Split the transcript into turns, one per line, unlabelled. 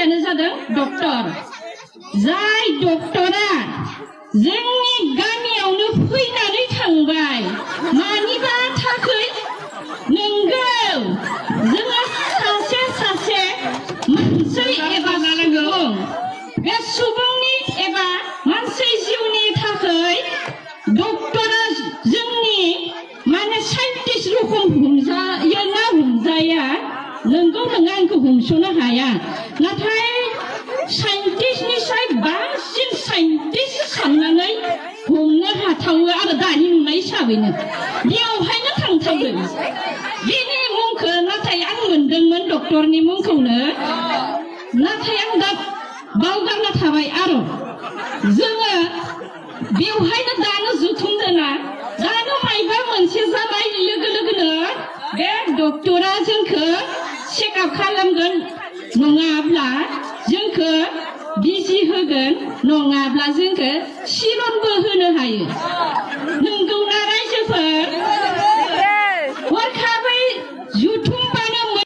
मानसियानो जादों डक्टर जाय डक्टरा जोंनि गामियावनो फैनानै थांबाय मानिबा थाखै नंगौ जोङो सासे मानसि एबा सुबुं बे सुबुंनि एबा मानसि जिउनि थाखै डक्टरा जोंनि माने साइन्टिस्ट रोखोम हमजायो ना हमजाया नंगौ नङा आंखौ हमस'नो हाया नाथाय साइन्टिस्टनिफ्राय बांसिन साइन्टिस्ट साननानै हमनो हाथावो आरो दानि नुनाय हिसाबैनो बेयावहायनो थांथावदों बेनि मुंखौ नाथाय आं मोनदोंमोन डक्टरनि मुंखौनो नाथाय आं दा बावगारना थाबाय आरो जोङो बेवहायनो दानो जुथुमदोंना दानो मायबा मोनसे जानाय लोगो लोगोनो बे डक्टरा जोंखौ चेकआप खालामगोन नङाब्ला जोंखौ बिजि होगोन नङाब्ला जोंखौ सिरनबो होनो हायो